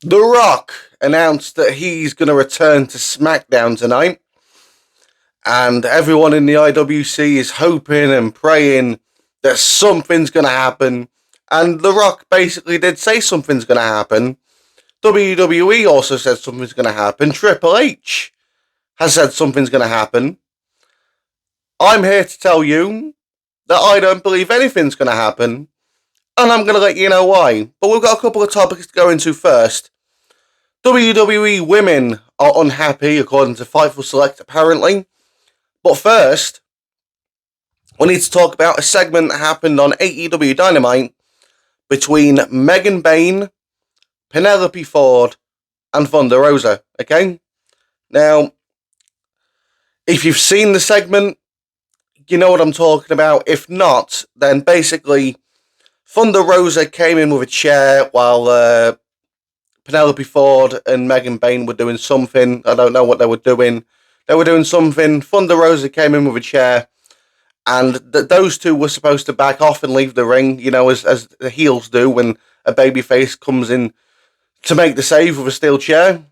The Rock announced that he's going to return to SmackDown tonight. And everyone in the IWC is hoping and praying that something's going to happen. And The Rock basically did say something's going to happen. WWE also said something's going to happen. Triple H has said something's going to happen. I'm here to tell you that I don't believe anything's going to happen. And I'm going to let you know why. But we've got a couple of topics to go into first. WWE Women are unhappy, according to Fightful Select, apparently. But first, we need to talk about a segment that happened on AEW Dynamite between Megan Bayne, Penelope Ford, and Thunder Rosa, okay? Now, if you've seen the segment, you know what I'm talking about. If not, then basically, Thunder Rosa came in with a chair while Penelope Ford and Megan Bayne were doing something. I don't know what they were doing. They were doing something. Thunder Rosa came in with a chair, and those two were supposed to back off and leave the ring, you know, as the heels do when a babyface comes in to make the save with a steel chair.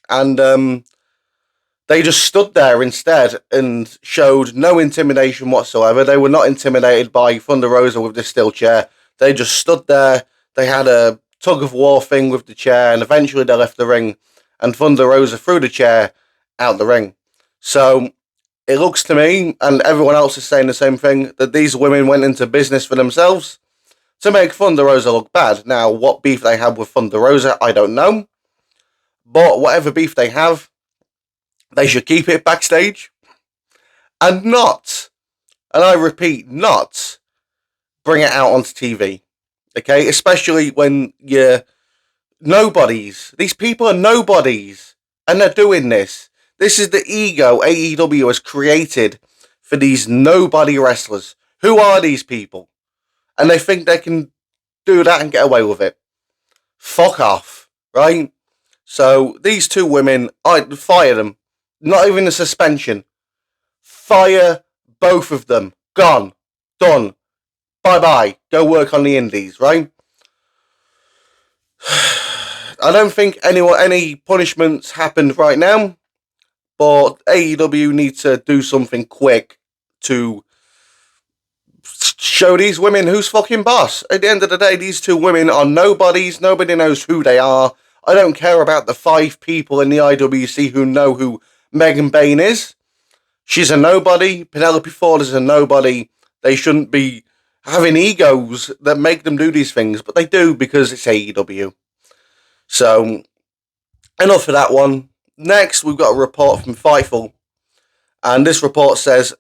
And they just stood there instead and showed no intimidation whatsoever. They were not intimidated by Thunder Rosa with the steel chair. They just stood there. They had a tug of war thing with the chair, and eventually they left the ring, and Thunder Rosa threw the chair out the ring. So it looks to me, and everyone else is saying the same thing, that these women went into business for themselves to make Thunder Rosa look bad. Now, what beef they have with Thunder Rosa, I don't know. But whatever beef they have, they should keep it backstage and not, and I repeat, not bring it out onto TV. Okay? Especially when you're nobodies. These people are nobodies, and they're doing this. This is the ego AEW has created for these nobody wrestlers. Who are these people? And they think they can do that and get away with it. Fuck off, right? So these two women, I'd fire them. Not even a suspension. Fire both of them. Gone. Done. Bye-bye. Go work on the indies, right? I don't think any punishments happened right now. But AEW needs to do something quick to show these women who's fucking boss. At the end of the day, these two women are nobodies. Nobody knows who they are. I don't care about the 5 people in the IWC who know who Megan Bayne is. She's a nobody. Penelope Ford is a nobody. They shouldn't be having egos that make them do these things, but they do because it's AEW. So, enough of that one. Next, we've got a report from Fightful, and this report says,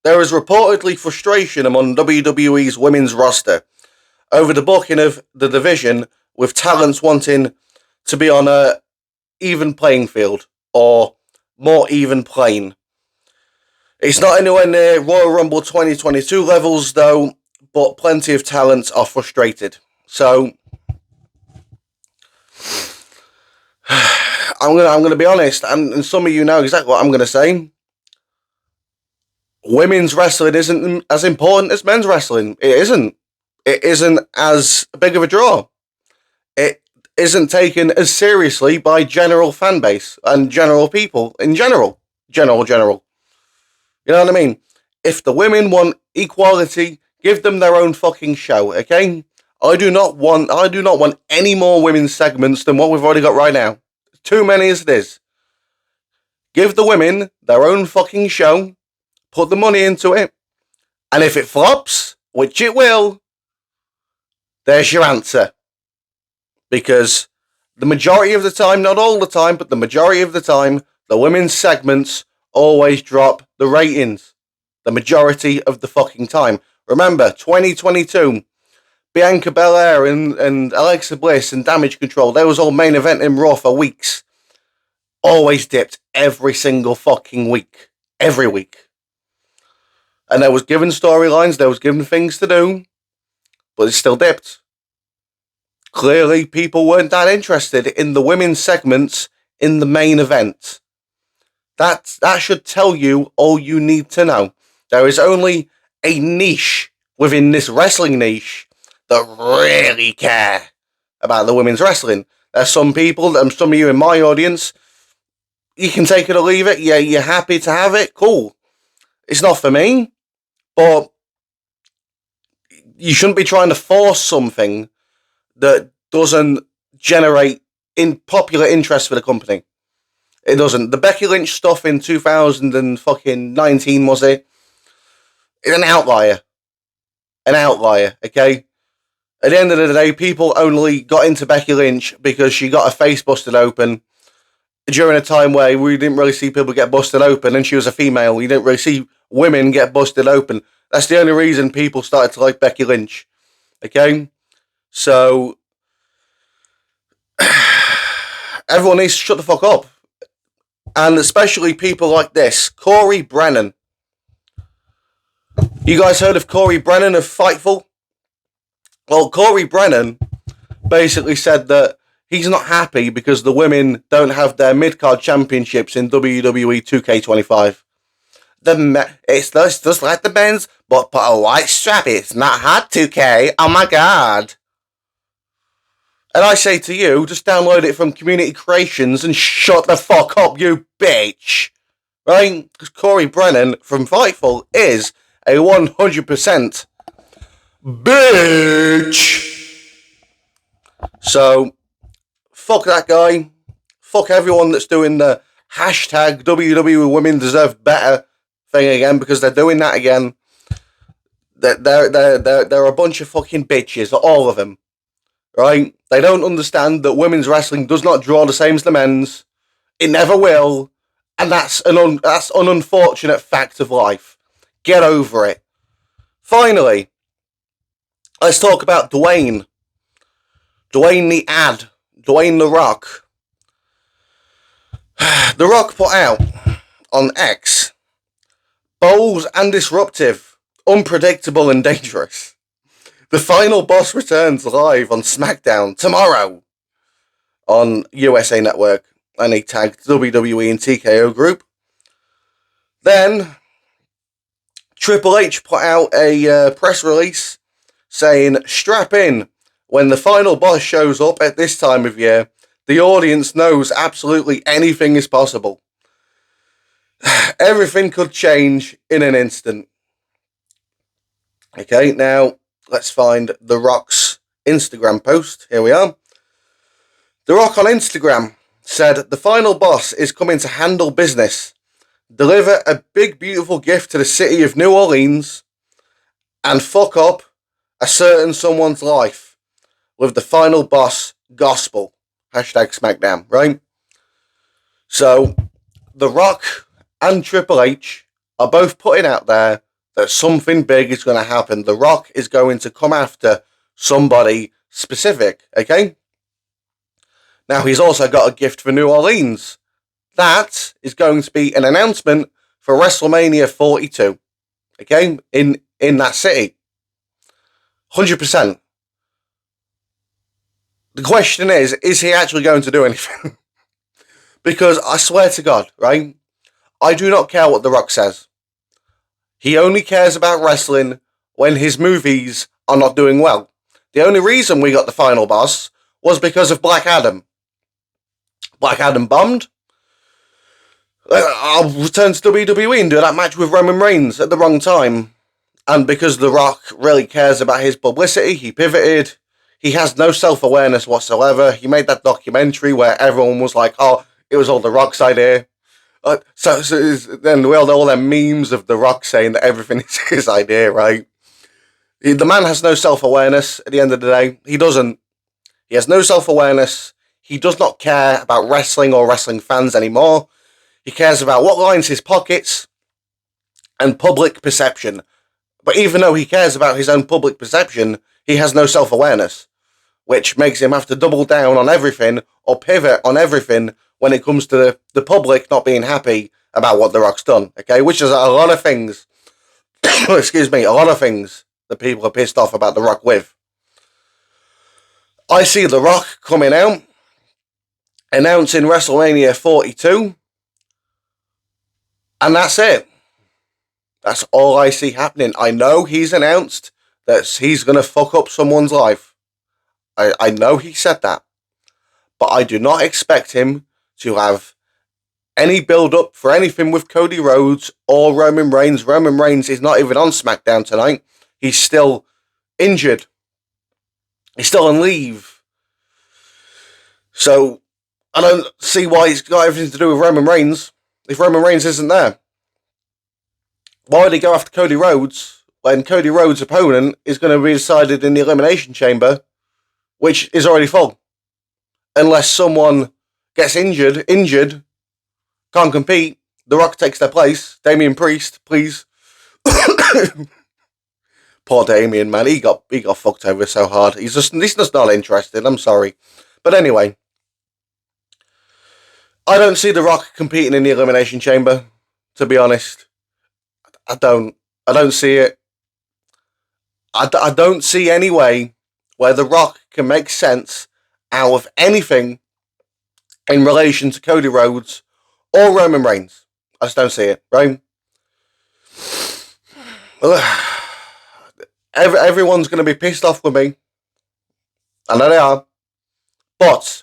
there is reportedly frustration among WWE's women's roster over the booking of the division, with talents wanting to be on a even playing field, or more even plane. It's not anywhere near Royal Rumble 2022 levels, though, but plenty of talents are frustrated. So, I'm gonna be honest, and some of you know exactly what I'm gonna say. Women's wrestling isn't as important as men's wrestling. It isn't. It isn't as big of a draw. It isn't taken as seriously by general fan base and general people in general. General. You know what I mean? If the women want equality, give them their own fucking show, okay? I do not want any more women's segments than what we've already got right now. Too many as it is. Give the women their own fucking show, put the money into it, and if it flops, which it will, there's your answer. Because the majority of the time, not all the time, but the majority of the time, the women's segments always drop the ratings. The majority of the fucking time. Remember, 2022, Bianca Belair and Alexa Bliss and Damage Control, they was all main eventing Raw for weeks. Always dipped every single fucking week. Every week. And there was given storylines, there was given things to do, but it still dipped. Clearly, people weren't that interested in the women's segments in the main event. That should tell you all you need to know. There is only a niche within this wrestling niche that really care about the women's wrestling. There's some people, some of you in my audience, you can take it or leave it. Yeah, you're happy to have it. Cool. It's not for me, but you shouldn't be trying to force something that doesn't generate popular interest for the company. It doesn't. The Becky Lynch stuff in 2019, was it? It's an outlier. An outlier, okay? At the end of the day, people only got into Becky Lynch because she got her face busted open during a time where we didn't really see people get busted open, and she was a female. You didn't really see women get busted open. That's the only reason people started to like Becky Lynch. Okay? So, everyone needs to shut the fuck up. And especially people like this. Corey Brennan. You guys heard of Corey Brennan of Fightful? Well, Corey Brennan basically said that he's not happy because the women don't have their mid-card championships in WWE 2K25. It's just like the men's, but put a white strap. It's not hard, 2K. Oh my god. And I say to you, just download it from Community Creations and shut the fuck up, you bitch. Right? Because Corey Brennan from Fightful is a 100% bitch. So, fuck that guy. Fuck everyone that's doing the hashtag WWE Women Deserve Better thing again, because they're doing that again. They're a bunch of fucking bitches, all of them. Right? They don't understand that women's wrestling does not draw the same as the men's. It never will. And that's an unfortunate fact of life. Get over it. Finally, let's talk about Dwayne. Dwayne the Ad. Dwayne The Rock. The Rock put out on X, bold and disruptive, unpredictable and dangerous. The final boss returns live on Smackdown tomorrow on USA Network, and he tagged WWE and TKO Group. Then Triple H put out a press release saying, strap in, when the final boss shows up at this time of year, the audience knows absolutely anything is possible. Everything could change in an instant. Okay, now let's find The Rock's Instagram post. Here we are. The Rock on Instagram said, the final boss is coming to handle business, deliver a big beautiful gift to the city of New Orleans, and fuck up a certain someone's life with the final boss gospel. Hashtag Smackdown, right? So, The Rock and Triple H are both putting out there that something big is going to happen. The Rock is going to come after somebody specific, okay? Now, he's also got a gift for New Orleans. That is going to be an announcement for WrestleMania 42, okay? In that city. 100%. The question is he actually going to do anything? Because I swear to God, right? I do not care what The Rock says. He only cares about wrestling when his movies are not doing well. The only reason we got the final boss was because of Black Adam. Black Adam bombed. I'll return to WWE and do that match with Roman Reigns at the wrong time. And because The Rock really cares about his publicity, he pivoted. He has no self-awareness whatsoever. He made that documentary where everyone was like, oh, it was all The Rock's idea. So then we all them memes of The Rock saying that everything is his idea, right? The man has no self-awareness at the end of the day. He doesn't. He has no self-awareness. He does not care about wrestling or wrestling fans anymore. He cares about what lines his pockets and public perception. But even though he cares about his own public perception, he has no self-awareness, which makes him have to double down on everything or pivot on everything when it comes to the public not being happy about what The Rock's done, okay? Which is a lot of things, excuse me, a lot of things that people are pissed off about The Rock with. I see The Rock coming out, announcing WrestleMania 42, and that's it. That's all I see happening. I know he's announced that he's going to fuck up someone's life. I know he said that. but I do not expect him to have any build-up for anything with Cody Rhodes or Roman Reigns. Roman Reigns is not even on SmackDown tonight. He's still injured. He's still on leave. So, I don't see why he's got everything to do with Roman Reigns if Roman Reigns isn't there. Why would he go after Cody Rhodes when Cody Rhodes' opponent is going to be decided in the Elimination Chamber, which is already full? Unless someone gets injured, can't compete, The Rock takes their place. Damian Priest, please. Poor Damian, man. He got fucked over so hard. He's just not interested. I'm sorry. But anyway, I don't see The Rock competing in the Elimination Chamber, to be honest. I don't see it. I don't see any way where The Rock can make sense out of anything in relation to Cody Rhodes or Roman Reigns. I just don't see it, right? Everyone's going to be pissed off with me. I know they are. But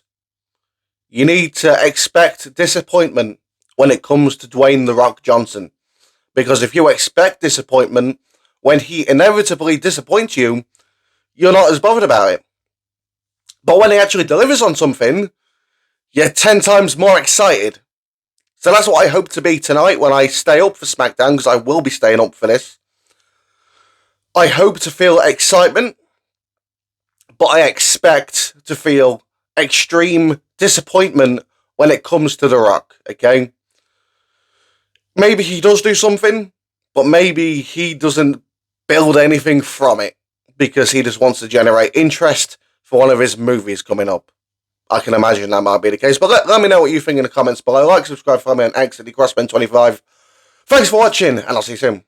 you need to expect disappointment when it comes to Dwayne "The Rock" Johnson. Because if you expect disappointment when he inevitably disappoints you, you're not as bothered about it. But when he actually delivers on something, you're 10 times more excited. So that's what I hope to be tonight when I stay up for SmackDown, because I will be staying up for this. I hope to feel excitement, but I expect to feel extreme disappointment when it comes to The Rock, okay? Maybe he does do something, but maybe he doesn't build anything from it because he just wants to generate interest for one of his movies coming up. I can imagine that might be the case. But let me know what you think in the comments below. Like, subscribe, follow me on X at the Crossman25. Thanks for watching, and I'll see you soon.